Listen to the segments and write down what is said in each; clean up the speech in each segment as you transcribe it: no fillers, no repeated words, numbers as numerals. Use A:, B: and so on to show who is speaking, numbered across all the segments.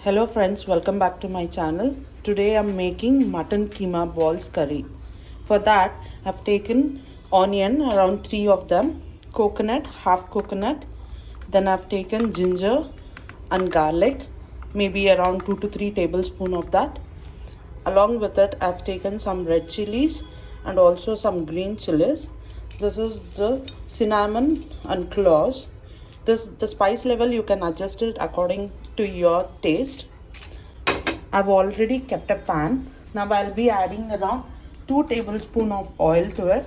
A: Hello friends, welcome back to my channel. Today I'm making mutton keema balls curry. For that I've taken onion, around 3 of them, coconut, half coconut, then I've taken ginger and garlic, maybe around 2 to 3 tablespoons of that. Along with it I've taken some red chilies and also some green chilies. This is the cinnamon and cloves. The spice level you can adjust it according to your taste. I've already kept a pan. Now I'll be adding around 2 tablespoons of oil to it.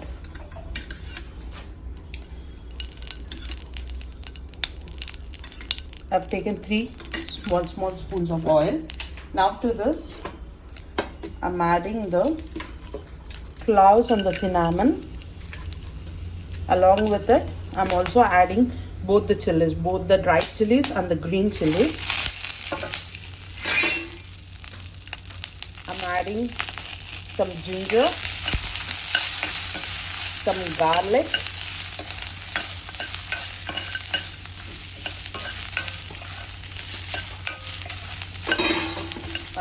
A: I've taken 3 small spoons of oil. Now to this I'm adding the cloves and the cinnamon. Along with it I'm also adding both the chilies, both the dried chilies and the green chilies. I'm adding some ginger, some garlic,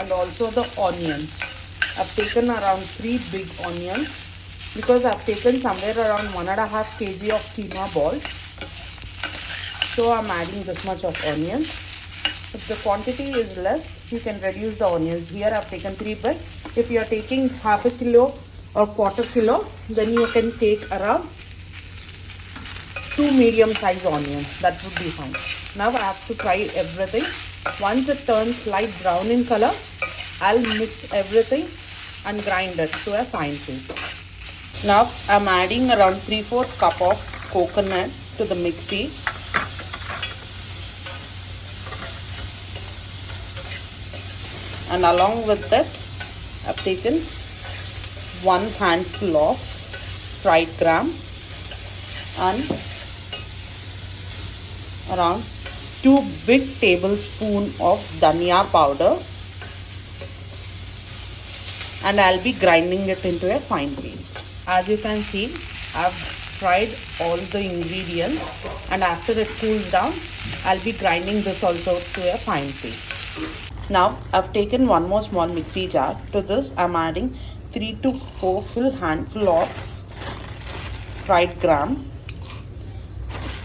A: and also the onions. I've taken around 3 big onions because I've taken somewhere around 1.5 kg of keema balls. So I'm adding this much of onions. If the quantity is less, you can reduce the onions. Here I've taken 3 big. If you are taking half a kilo or quarter kilo, then you can take around 2 medium size onions. That would be fine. Now I have to fry everything. Once it turns light brown in color, I'll mix everything and grind it to a fine paste. Now I'm adding around 3/4 cup of coconut to the mixie. And along with that I've taken 1 handful of fried gram and around 2 big tablespoons of dhania powder, and I'll be grinding it into a fine paste. As you can see, I've fried all the ingredients, and after it cools down I'll be grinding this also to a fine paste. Now I've taken one more small mixie jar. To this I'm adding 3 to 4 full handful of fried gram.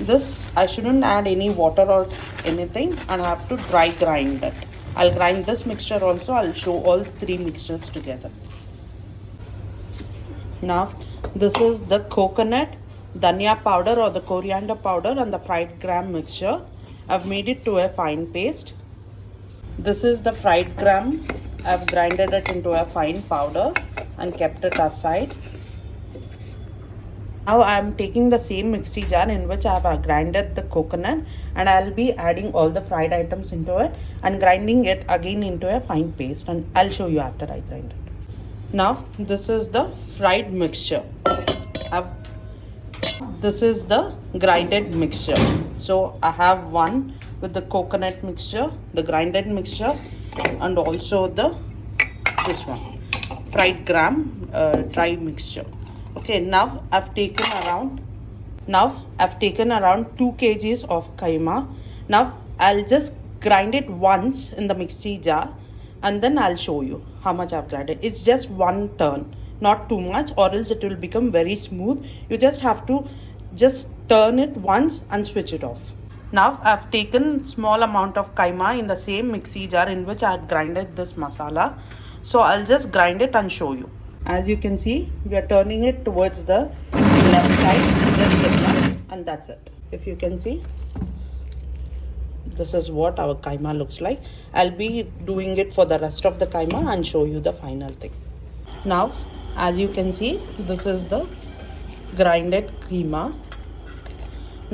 A: This I shouldn't add any water or anything, and I have to dry grind it. I'll grind this mixture also. I'll show all 3 mixtures together. Now this is the coconut, dhania powder or the coriander powder and the fried gram mixture. I've made it to a fine paste. This is the fried gram. I've grinded it into a fine powder and kept it aside. Now I am taking the same mixie jar in which I have grinded the coconut, and I'll be adding all the fried items into it and grinding it again into a fine paste, and I'll show you after I grind it. Now this is the fried mixture. This is the grinded mixture. So I have one with the coconut mixture, the grinded mixture, and also this one fried gram dry mixture. Okay, now I've taken around 2 kgs of keema. Now I'll just grind it once in the mixie jar, and then I'll show you how much I've grinded. It's just one turn, not too much, or else it will become very smooth. You just have to turn it once and switch it off. Now I've taken small amount of keema in the same mixie jar in which I had grinded this masala. So I'll just grind it and show you. As you can see, we are turning it towards the left side, just this one, and that's it. If you can see, this is what our keema looks like. I'll be doing it for the rest of the keema and show you the final thing. Now, as you can see, this is the grinded keema.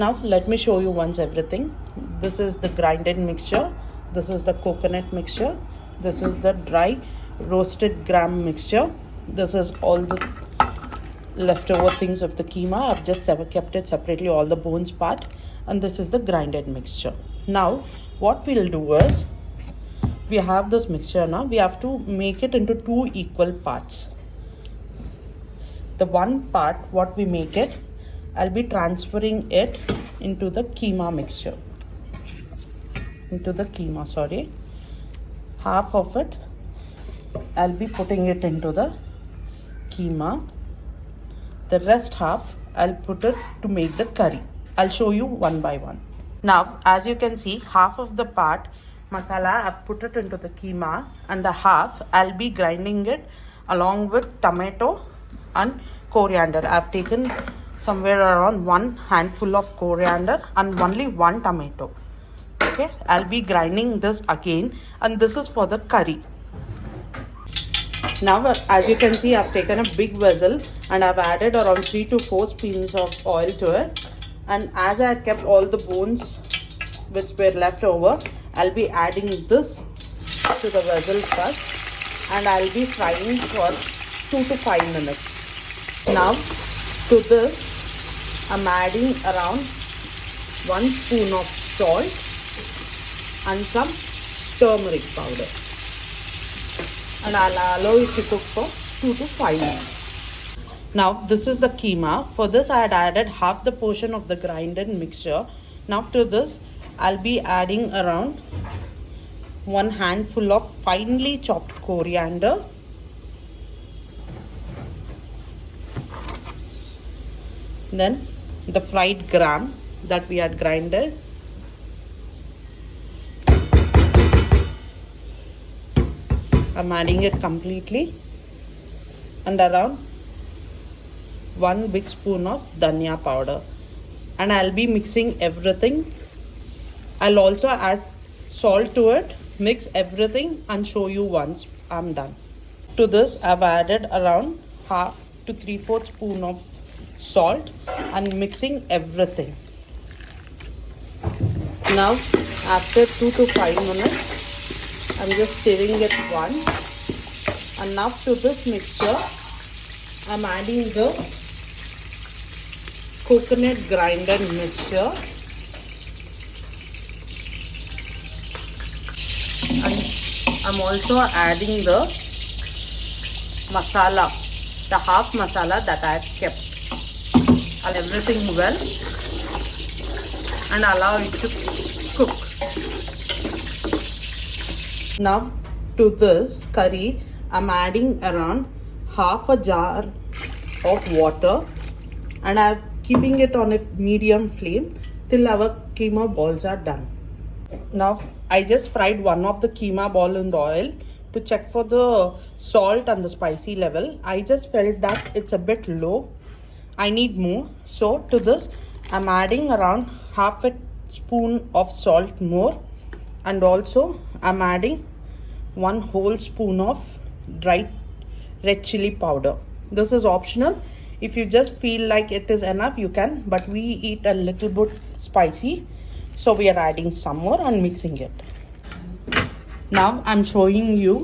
A: Now let me show you once everything. This is the grinded mixture. This is the coconut mixture. This is the dry roasted gram mixture. This is all the leftover things of the keema. I've just kept it separately, all the bones part. And this is the grinded mixture. Now what we'll do is, we have this mixture now. We have to make it into 2 equal parts. The one part, what we make it, I'll be transferring it into the keema mixture. half of it I'll be putting it into the keema. The rest half I'll put it to make the curry. I'll show you one by one. Now, as you can see, half of the part masala I've put it into the keema, and the half I'll be grinding it along with tomato and coriander. I've taken somewhere around 1 handful of coriander and only 1 tomato. Okay, I'll be grinding this again, and this is for the curry. Now, as you can see, I've taken a big vessel and I've added around 3 to 4 spoons of oil to it. And as I had kept all the bones which were left over, I'll be adding this to the vessel first, and I'll be frying for 2 to 5 minutes. Now, to this, I'm adding around 1 spoon of salt and some turmeric powder. And I'll allow it to cook for 2 to 5 minutes. Now, this is the keema. For this, I had added half the portion of the grinded mixture. Now, to this, I'll be adding around 1 handful of finely chopped coriander, then the fried gram that we had grinded, I'm adding it completely, and around 1 big spoon of dhania powder, and I'll be mixing everything. I'll also add salt to it, mix everything and show you once I'm done. To this, I've added around half to 3/4 spoon of salt and mixing everything. Now, after 2 to 5 minutes, I'm just stirring it once, and now to this mixture I'm adding the coconut grinded mixture, and I'm also adding the masala, the half masala that I have kept. I'll everything well and allow it to cook. Now, to this curry, I'm adding around half a jar of water, and I'm keeping it on a medium flame till our keema balls are done. Now, I just fried one of the keema ball in the oil to check for the salt and the spicy level. I just felt that it's a bit low. I need more. So, to this, I'm adding around half a spoon of salt more, and also I'm adding 1 whole spoon of dried red chili powder. This is optional. If you just feel like it is enough, you can, but we eat a little bit spicy, so we are adding some more and mixing it. Now I'm showing you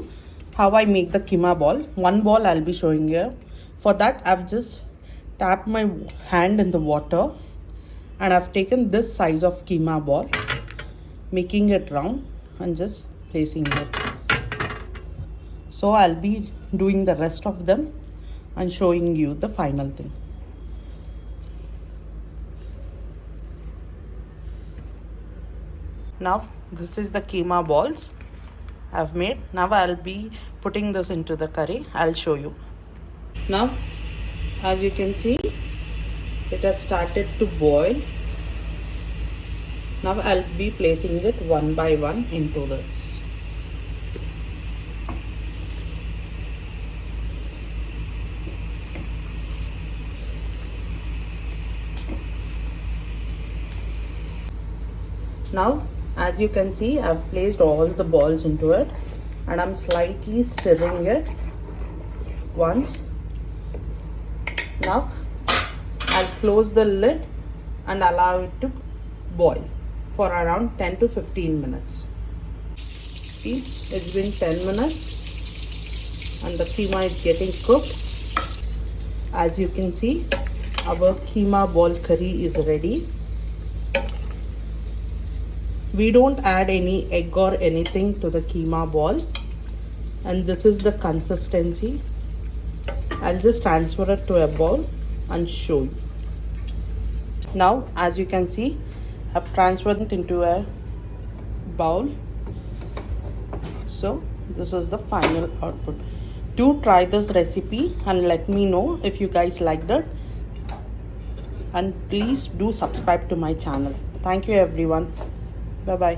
A: how I make the keema ball. One ball I'll be showing you. For that, I've just tapped my hand in the water, and I've taken this size of keema ball, making it round and just placing it. So I'll be doing the rest of them and showing you the final thing. Now, this is the keema balls I've made. Now I'll be putting this into the curry. I'll show you. Now, as you can see, it has started to boil. Now I'll be placing it one by one into this. Now, as you can see, I've placed all the balls into it, and I'm slightly stirring it once. Now, I'll close the lid and allow it to boil for around 10 to 15 minutes. See, it's been 10 minutes and the keema is getting cooked. As you can see, our keema ball curry is ready. We don't add any egg or anything to the keema ball, and this is the consistency. I'll just transfer it to a bowl and show you. Now, as you can see, I've transferred it into a bowl. So this is the final output. Do try this recipe and let me know if you guys liked it, and please do subscribe to my channel. Thank you everyone. Bye bye.